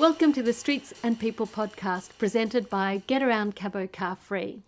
Welcome to the Streets and People podcast presented by Get Around Cabo Car Free.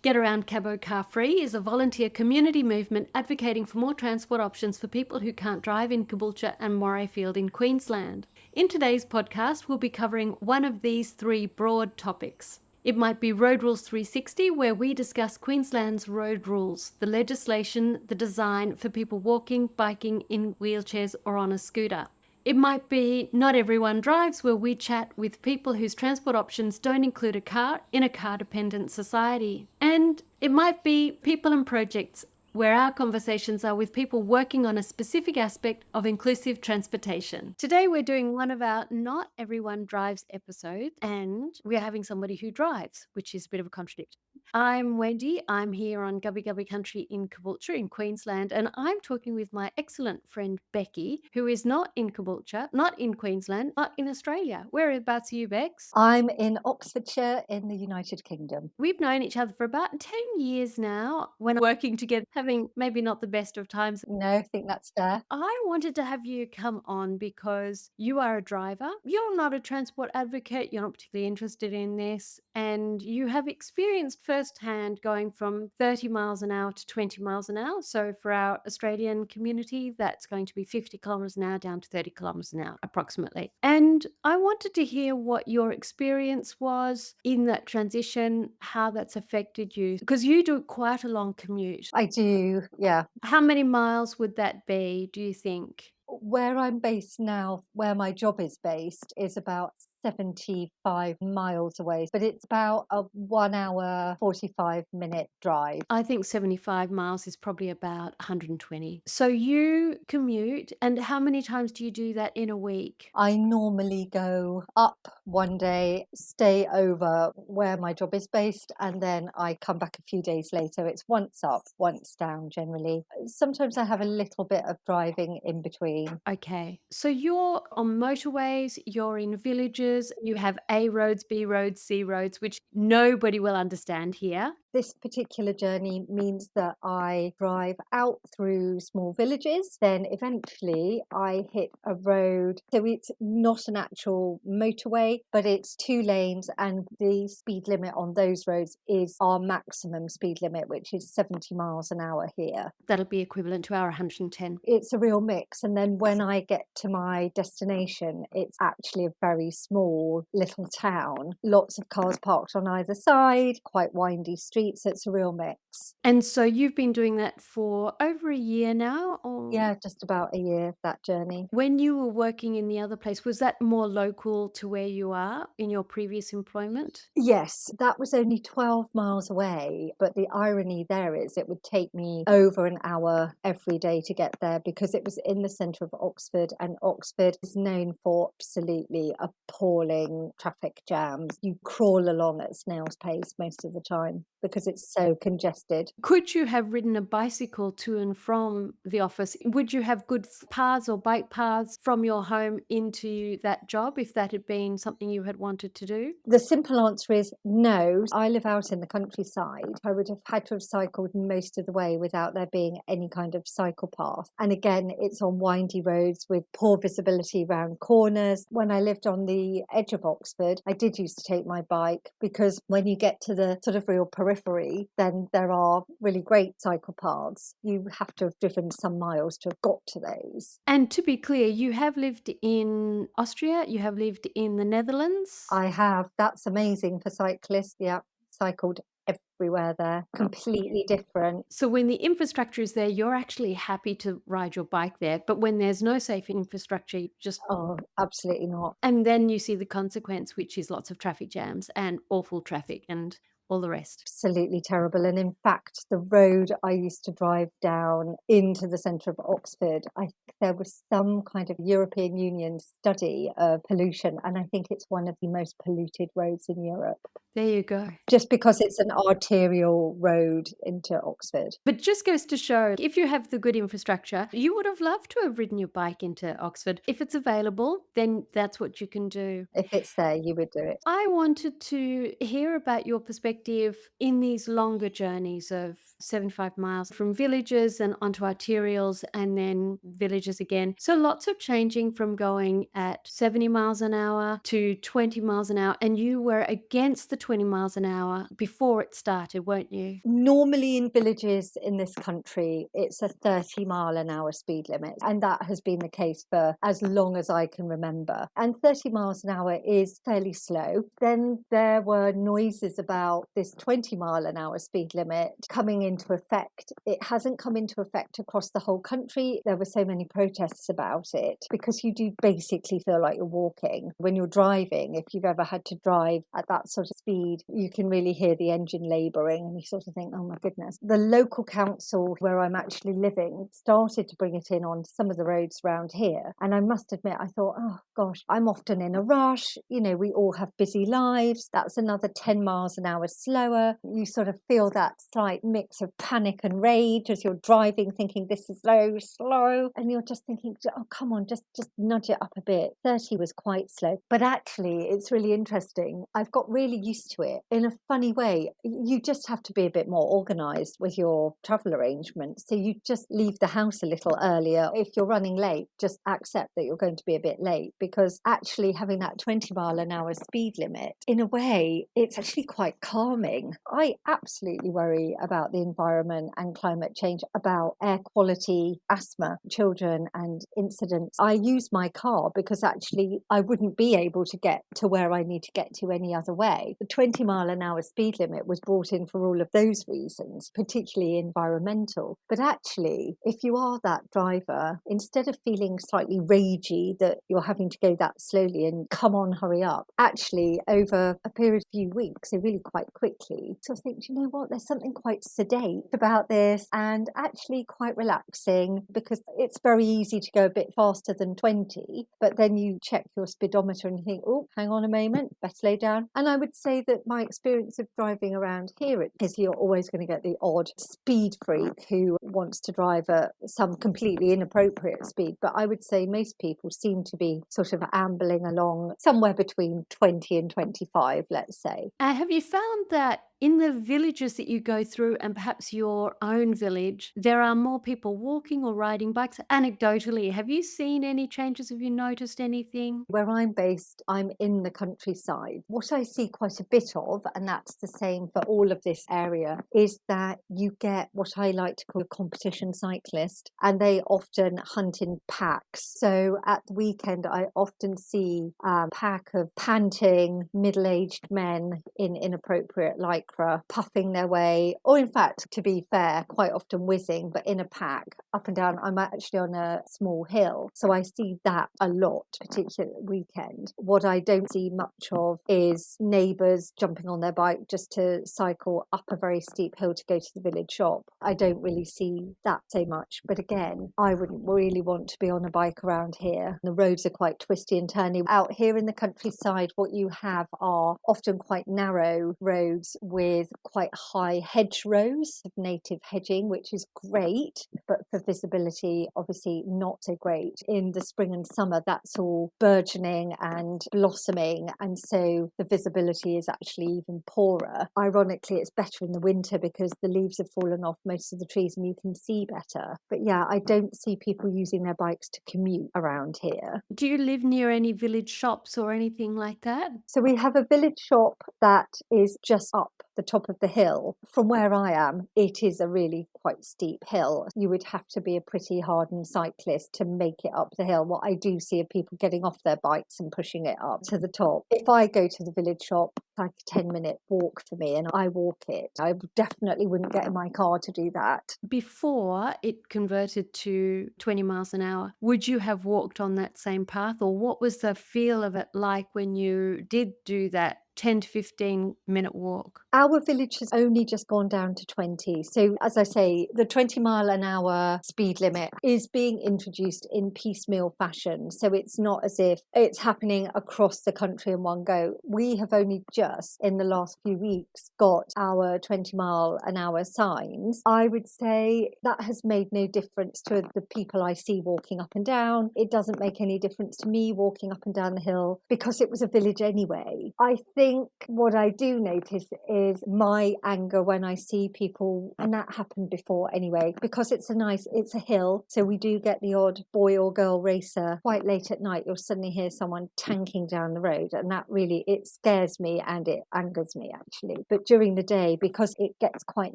Get Around Cabo Car Free is a volunteer community movement advocating for more transport options for people who can't drive in Caboolture and Morayfield in Queensland. In today's podcast, we'll be covering one of these three broad topics. It might be Road Rules 360, where we discuss Queensland's road rules, the legislation, the design for people walking, biking, in wheelchairs or on a scooter. It might be Not Everyone Drives, where we chat with people whose transport options don't include a car in a car-dependent society. And it might be People and Projects, where our conversations are with people working on a specific aspect of inclusive transportation. Today we're doing one of our Not Everyone Drives episodes, and we're having somebody who drives, which is a bit of a contradiction. I'm Wendy. I'm here on Gubbi Gubbi country in Caboolture in Queensland, and I'm talking with my excellent friend Becky, who is not in Caboolture, not in Queensland, but in Australia. Whereabouts are you, Bex? I'm in Oxfordshire in the United Kingdom. We've known each other for about 10 years now, when working together, having maybe not the best of times. No, I think that's fair. I wanted to have you come on because you are a driver. You're not a transport advocate. You're not particularly interested in this. And you have experienced firsthand going from 30 miles an hour to 20 miles an hour. So for our Australian community, that's going to be 50 kilometres an hour down to 30 kilometres an hour, approximately. And I wanted to hear what your experience was in that transition, how that's affected you, because you do quite a long commute. I do, yeah. How many miles would that be, do you think? Where I'm based now, where my job is based, is about 75 miles away, but it's about a 1 hour, 45-minute drive. I think 75 miles is probably about 120. So you commute, and how many times do you do that in a week? I normally go up one day, stay over where my job is based, and then I come back a few days later. It's once up, once down generally. Sometimes I have a little bit of driving in between. Okay, so you're on motorways, you're in villages, you have A roads, B roads, C roads, which nobody will understand here. This particular journey means that I drive out through small villages, then eventually I hit a road. So it's not an actual motorway, but it's 2 lanes, and the speed limit on those roads is our maximum speed limit, which is 70 miles an hour here. That'll be equivalent to our 110. It's a real mix. And then when I get to my destination, it's actually a very small little town. Lots of cars parked on either side, quite windy streets. So it's a real mix. And so you've been doing that for over a year now? Or Yeah, just about a year, that journey. when you were working in the other place, was that more local to where you are in your previous employment? Yes, that was only 12 miles away. But the irony there is it would take me over an hour every day to get there because it was in the centre of Oxford, and Oxford is known for absolutely appalling traffic jams. You crawl along at snail's pace most of the time because it's so congested. Could you have ridden a bicycle to and from the office? Would you have good paths or bike paths from your home into that job if that had been something you had wanted to do? The simple answer is no. I live out in the countryside. I would have had to have cycled most of the way without there being any kind of cycle path. And again, it's on windy roads with poor visibility around corners. When I lived on the edge of Oxford, I did used to take my bike because when you get to the sort of real periphery, then there are really great cycle paths. You have to have driven some miles to have got to those. And to be clear, you have lived in Austria, you have lived in the Netherlands. I have. That's amazing for cyclists. Yeah, cycled everywhere there. Completely different. So when the infrastructure is there, you're actually happy to ride your bike there. But when there's no safe infrastructure, you just... Oh, absolutely not. And then you see the consequence, which is lots of traffic jams and awful traffic and all the rest. Absolutely terrible. And in fact, the road I used to drive down into the centre of Oxford, I think there was some kind of European Union study of pollution, and I think it's one of the most polluted roads in Europe. There you go. just because it's an arterial road into Oxford. But just goes to show, if you have the good infrastructure, you would have loved to have ridden your bike into Oxford. If it's available, then that's what you can do. If it's there, you would do it. I wanted to hear about your perspective in these longer journeys of 75 miles from villages and onto arterials and then villages again. So lots of changing from going at 70 miles an hour to 20 miles an hour. And you were against the 20 miles an hour before it started, weren't you? Normally in villages in this country, it's a 30-mile-an-hour speed limit. And that has been the case for as long as I can remember. And 30 miles an hour is fairly slow. Then there were noises about this 20-mile-an-hour speed limit coming into effect. It hasn't come into effect across the whole country. There were so many protests about it because you do basically feel like you're walking. When you're driving, if you've ever had to drive at that sort of speed, you can really hear the engine labouring and you sort of think, oh my goodness. The local council where I'm actually living started to bring it in on some of the roads around here. And I must admit, I thought, oh gosh, I'm often in a rush. You know, we all have busy lives. That's another 10 miles an hour slower. You sort of feel that slight mix of panic and rage as you're driving, thinking this is slow, slow. And you're just thinking, oh, come on, just nudge it up a bit. 30 was quite slow. But actually, it's really interesting. I've got really used to it in a funny way. You just have to be a bit more organised with your travel arrangements. So you just leave the house a little earlier. If you're running late, just accept that you're going to be a bit late, because actually having that 20-mile-an-hour speed limit, in a way, it's actually quite calming. I absolutely worry about the environment and climate change, about air quality, asthma, children and incidents. I use my car because actually I wouldn't be able to get to where I need to get to any other way. The 20-mile-an-hour speed limit was brought in for all of those reasons, particularly environmental. But actually, if you are that driver, instead of feeling slightly ragey that you're having to go that slowly and come on, hurry up, actually over a period of few weeks, so really quite quickly, so I think, do you know what, there's something quite sedate about this and actually quite relaxing, because it's very easy to go a bit faster than 20, but then you check your speedometer and you think, oh, hang on a moment, better slow down. And I would say that my experience of driving around here is you're always going to get the odd speed freak who wants to drive at some completely inappropriate speed. But I would say most people seem to be sort of ambling along somewhere between 20 and 25, let's say. Have you found that in the villages that you go through, and perhaps your own village, there are more people walking or riding bikes? Anecdotally, have you seen any changes? Have you noticed anything? Where I'm based, I'm in the countryside. What I see quite a bit of, and that's the same for all of this area, is that you get what I like to call a competition cyclist, and they often hunt in packs. So at the weekend, I often see a pack of panting, middle-aged men in inappropriate lycra, puffing their way, or in fact, to be fair, quite often whizzing, but in a pack, up and down. I'm actually on a small hill, so I see that a lot, particularly at the weekend. What I don't see much of is neighbours jumping on their bike just to cycle up a very steep hill to go to the village shop. I don't really see that so much, but again, I wouldn't really want to be on a bike around here. The roads are quite twisty and turny. Out here in the countryside, what you have are often quite narrow roads with quite high hedgerows of native hedging, which is great, but for visibility, obviously not so great. In the spring and summer, that's all burgeoning and blossoming, and so the visibility is actually even poorer. Ironically, it's better in the winter because the leaves have fallen off most of the trees and you can see better. But yeah, I don't see people using their bikes to commute around here. Do you live near any village shops or anything like that? So we have a village shop that is just up the top of the hill. From where I am, it is a really quite steep hill. You would have to be a pretty hardened cyclist to make it up the hill. What I do see are people getting off their bikes and pushing it up to the top. If I go to the village shop, it's like a 10-minute walk for me, and I walk it. I definitely wouldn't get in my car to do that. Before it converted to 20 miles an hour, would you have walked on that same path, or what was the feel of it like when you did do that 10 to 15-minute walk? Our village has only just gone down to 20. So, as I say, the 20-mile-an-hour speed limit is being introduced in piecemeal fashion. So, it's not as if it's happening across the country in one go. We have only just, in the last few weeks, got our 20-mile-an-hour signs. I would say that has made no difference to the people I see walking up and down. It doesn't make any difference to me walking up and down the hill because it was a village anyway. I think what I do notice is my anger when I see people, and that happened before anyway, because it's a hill, so we do get the odd boy or girl racer. Quite late at night, you'll suddenly hear someone tanking down the road, and that really, it scares me and it angers me actually. But during the day, because it gets quite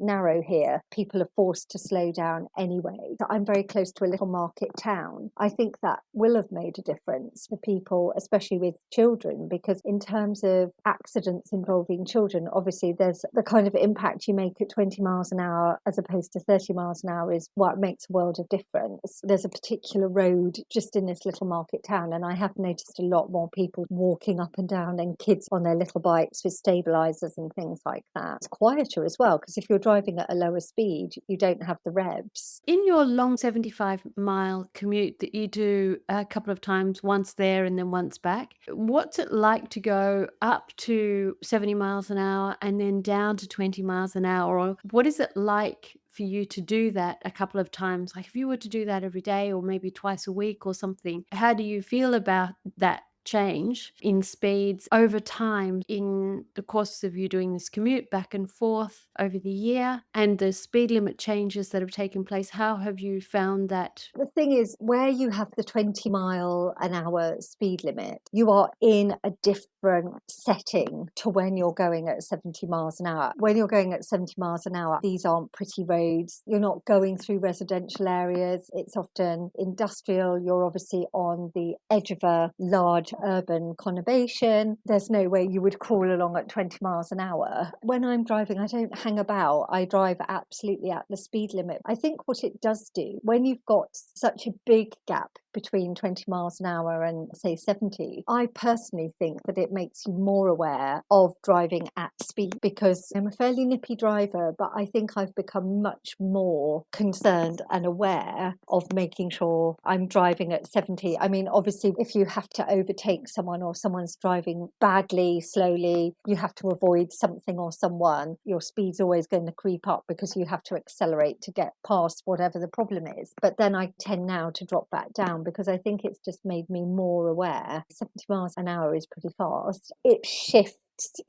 narrow here, people are forced to slow down anyway. So I'm very close to a little market town. I think that will have made a difference for people, especially with children, because in terms of accidents involving children, obviously there's the kind of impact you make at 20 miles an hour as opposed to 30 miles an hour is what makes a world of difference. There's a particular road just in this little market town, and I have noticed a lot more people walking up and down and kids on their little bikes with stabilizers and things like that. It's quieter as well, because if you're driving at a lower speed, you don't have the revs. In your long 75-mile commute that you do a couple of times, once there and then once back, what's it like to go up to 70 miles an hour and then down to 20 miles an hour? Or what is it like for you to do that a couple of times? Like if you were to do that every day or maybe twice a week or something, how do you feel about that change in speeds over time in the course of you doing this commute back and forth over the year, and the speed limit changes that have taken place? How have you found that? The thing is, where you have the 20-mile-an-hour speed limit, you are in a different setting to when you're going at 70 miles an hour. When you're going at 70 miles an hour, these aren't pretty roads. You're not going through residential areas. It's often industrial. You're obviously on the edge of a large urban conurbation. There's no way you would crawl along at 20 miles an hour. When I'm driving, I don't hang about. I drive absolutely at the speed limit. I think what it does do, when you've got such a big gap between 20 miles an hour and say 70, I personally think that it makes you more aware of driving at speed, because I'm a fairly nippy driver, but I think I've become much more concerned and aware of making sure I'm driving at 70. I mean, obviously, if you have to overtake someone or someone's driving badly, slowly, you have to avoid something or someone, your speed's always going to creep up because you have to accelerate to get past whatever the problem is. But then I tend now to drop back down because I think it's just made me more aware. 70 miles an hour is pretty fast. It shifts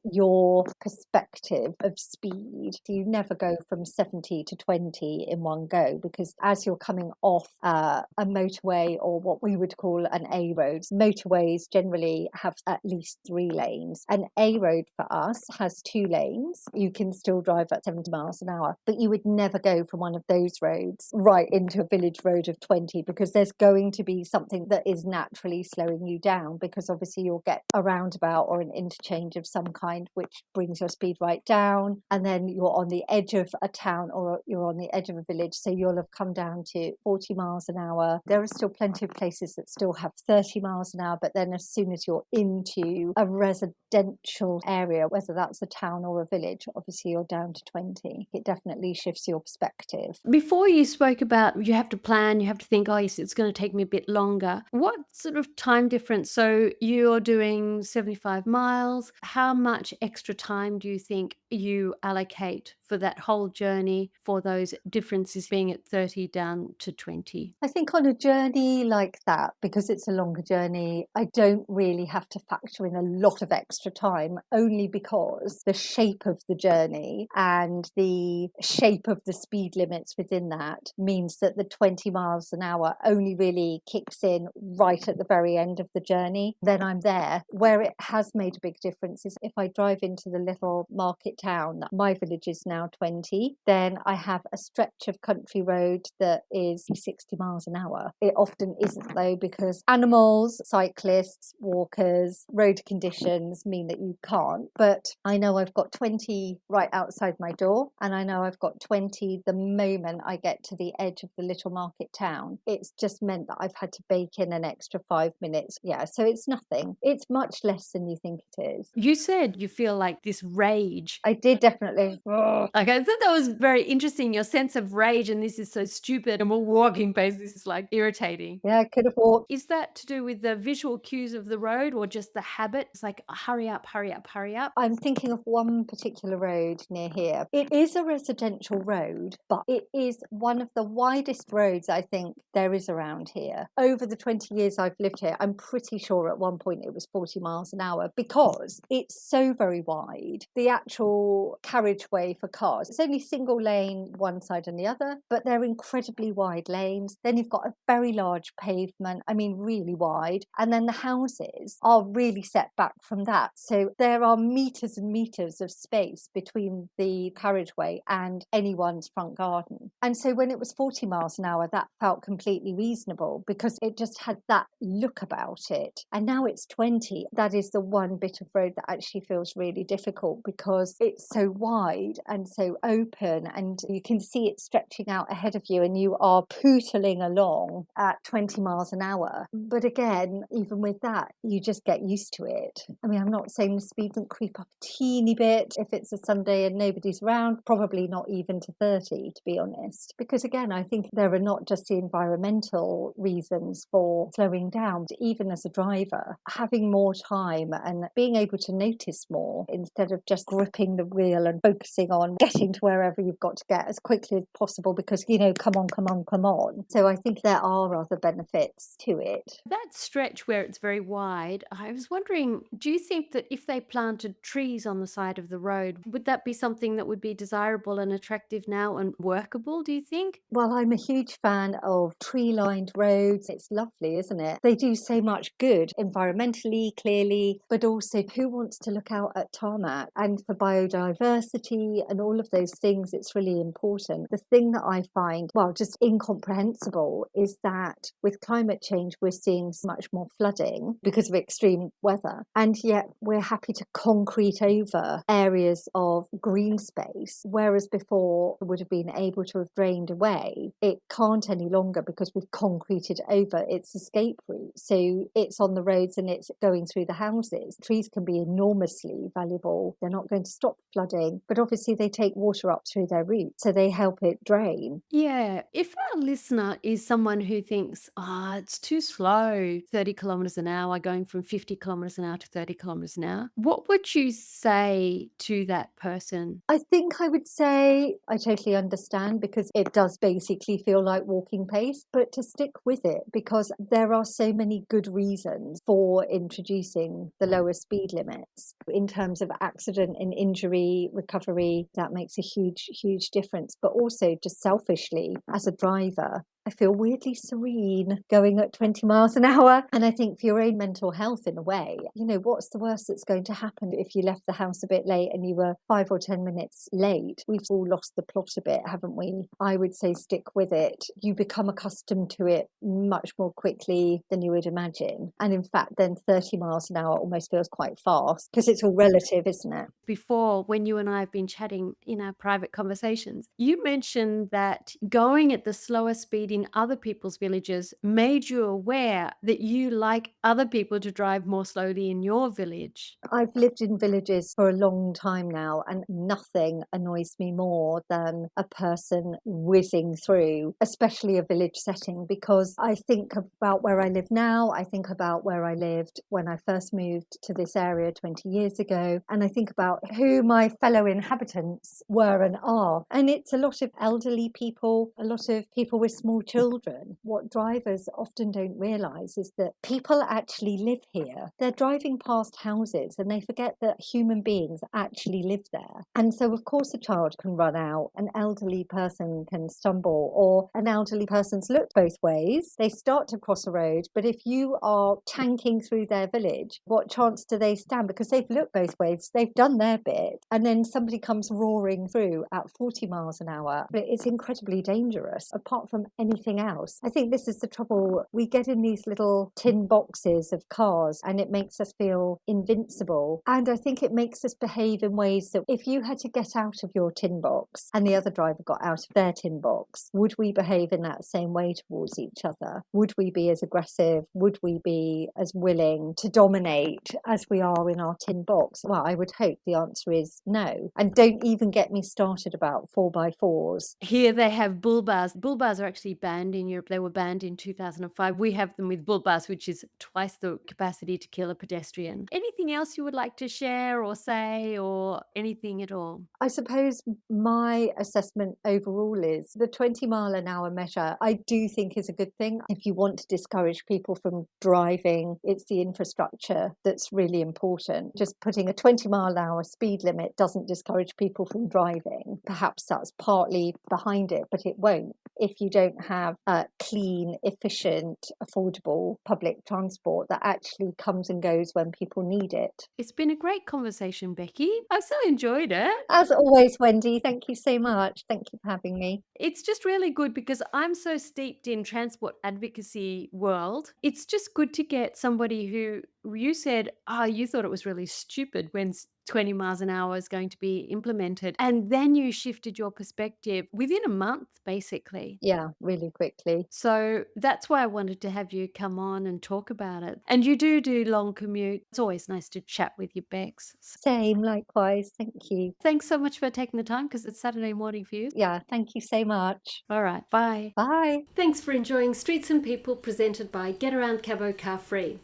your perspective of speed. So you never go from 70 to 20 in one go, because as you're coming off a motorway, or what we would call an A road, motorways generally have at least 3 lanes. An A road for us has 2 lanes. You can still drive at 70 miles an hour, but you would never go from one of those roads right into a village road of 20, because there's going to be something that is naturally slowing you down, because obviously you'll get a roundabout or an interchange of some kind which brings your speed right down, and then you're on the edge of a town or you're on the edge of a village, so you'll have come down to 40 miles an hour. There are still plenty of places that still have 30 miles an hour, but then as soon as you're into a residential area, whether that's a town or a village, obviously you're down to 20. It definitely shifts your perspective. Before you spoke about you have to plan, you have to think, oh yes, it's going to take me a bit longer. What sort of time difference? So you're doing 75 miles. How much extra time do you think you allocate for that whole journey, for those differences being at 30 down to 20? I think on a journey like that, because it's a longer journey, I don't really have to factor in a lot of extra time, only because the shape of the journey and the shape of the speed limits within that means that the 20 miles an hour only really kicks in right at the very end of the journey. Then I'm there. Where it has made a big difference is if I drive into the little market town that my village is now now 20. Then I have a stretch of country road that is 60 miles an hour. It often isn't though, because animals, cyclists, walkers, road conditions mean that you can't. But I know I've got 20 right outside my door, and I know I've got 20 the moment I get to the edge of the little market town. It's just meant that I've had to bake in an extra 5 minutes. Yeah, so it's nothing. It's much less than you think it is. You said you feel like this rage. I did definitely. Ugh. Okay, I thought that was very interesting, your sense of rage, and this is so stupid, and we're walking pace, this is like irritating. Yeah, I could have walked. Is that to do with the visual cues of the road or just the habit? It's like, hurry up, hurry up, hurry up. I'm thinking of one particular road near here. It is a residential road, but it is one of the widest roads I think there is around here. Over the 20 years I've lived here, I'm pretty sure at one point it was 40 miles an hour because it's so very wide. The actual carriageway for cars, it's only single lane one side and the other, but they're incredibly wide lanes. Then you've got a very large pavement, I mean really wide, and then the houses are really set back from that. So there are meters and meters of space between the carriageway and anyone's front garden. And so when it was 40 miles an hour, that felt completely reasonable because it just had that look about it. And now it's 20. That is the one bit of road that actually feels really difficult because it's so wide and so open, and you can see it stretching out ahead of you, and you are pootling along at 20 miles an hour. But again, even with that, you just get used to it. I mean, I'm not saying the speed won't creep up a teeny bit if it's a Sunday and nobody's around, probably not even to 30, to be honest. Because again, I think there are not just the environmental reasons for slowing down. Even as a driver, having more time and being able to notice more instead of just gripping the wheel and focusing on getting to wherever you've got to get as quickly as possible because, you know, come on, come on, come on. So I think there are other benefits to it. That stretch where it's very wide, I was wondering, do you think that if they planted trees on the side of the road, would that be something that would be desirable and attractive now and workable, do you think? Well, I'm a huge fan of tree-lined roads. It's lovely, isn't it? They do so much good environmentally, clearly, but also who wants to look out at tarmac? And for biodiversity and all of those things, it's really important. The thing that I find, well, just incomprehensible is that with climate change, we're seeing so much more flooding because of extreme weather. And yet we're happy to concrete over areas of green space, whereas before it would have been able to have drained away. It can't any longer because we've concreted over its escape route. So it's on the roads and it's going through the houses. Trees can be enormously valuable. They're not going to stop flooding, but obviously they take water up through their roots, so they help it drain. Yeah. If our listener is someone who thinks, it's too slow, 30 kilometres an hour, going from 50 kilometres an hour to 30 kilometres an hour, what would you say to that person? I think I would say I totally understand because it does basically feel like walking pace, but to stick with it because there are so many good reasons for introducing the lower speed limits. In terms of accident and injury recovery, that makes a huge, huge difference. But also just selfishly, as a driver, I feel weirdly serene going at 20 miles an hour. And I think for your own mental health, in a way, you know, what's the worst that's going to happen if you left the house a bit late and you were 5 or 10 minutes late? We've all lost the plot a bit, haven't we? I would say stick with it. You become accustomed to it much more quickly than you would imagine. And in fact, then 30 miles an hour almost feels quite fast because it's all relative, isn't it? Before, when you and I have been chatting in our private conversations, you mentioned that going at the slower speed in other people's villages made you aware that you like other people to drive more slowly in your village. I've lived in villages for a long time now, and nothing annoys me more than a person whizzing through, especially a village setting, because I think about where I live now, I think about where I lived when I first moved to this area 20 years ago, and I think about who my fellow inhabitants were and are. And it's a lot of elderly people, a lot of people with small children. What drivers often don't realise is that people actually live here. They're driving past houses and they forget that human beings actually live there. And so, of course, a child can run out, an elderly person can stumble, or an elderly person's looked both ways. They start to cross a road, but if you are tanking through their village, what chance do they stand? Because they've looked both ways, they've done their bit, and then somebody comes roaring through at 40 miles an hour. It's incredibly dangerous, apart from anything else. I think this is the trouble. We get in these little tin boxes of cars and it makes us feel invincible. And I think it makes us behave in ways that if you had to get out of your tin box and the other driver got out of their tin box, would we behave in that same way towards each other? Would we be as aggressive? Would we be as willing to dominate as we are in our tin box? Well, I would hope the answer is no. And don't even get me started about 4x4s. Here they have bull bars. Bull bars are actually banned in Europe. They were banned in 2005. We have them with bull bars, which is twice the capacity to kill a pedestrian. Anything else you would like to share or say, or anything at all? I suppose my assessment overall is the 20-mile-an-hour measure, I do think is a good thing. If you want to discourage people from driving, it's the infrastructure that's really important. Just putting a 20-mile-an-hour speed limit doesn't discourage people from driving. Perhaps that's partly behind it, but it won't if you don't have clean, efficient, affordable public transport that actually comes and goes when people need it. It's been a great conversation, Becky. I so enjoyed it. As always, Wendy, thank you so much. Thank you for having me. It's just really good because I'm so steeped in transport advocacy world. It's just good to get somebody who you said, you thought it was really stupid when 20 miles an hour is going to be implemented. And then you shifted your perspective within a month, basically. Yeah, really quickly. So that's why I wanted to have you come on and talk about it. And you do long commute. It's always nice to chat with you, Bex. Same, likewise. Thank you. Thanks so much for taking the time because it's Saturday morning for you. Yeah, thank you so much. All right, bye. Bye. Thanks for enjoying Streets and People presented by Get Around Cabo Car Free.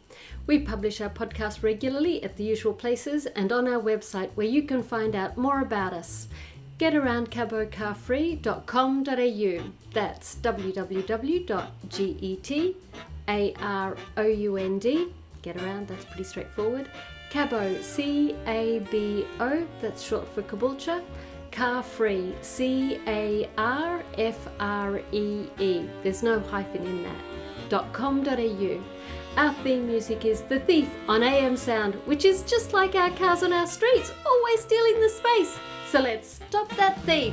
We publish our podcast regularly at the usual places and on our website where you can find out more about us. getaroundcabocarfree.com.au. That's www.getaround, get around, that's pretty straightforward. Cabo, C-A-B-O, that's short for Caboolture. Car Free, C-A-R-F-R-E-E. There's no hyphen in that. .com.au. Our theme music is The Thief on AM Sound, which is just like our cars on our streets, always stealing the space. So let's stop that thief.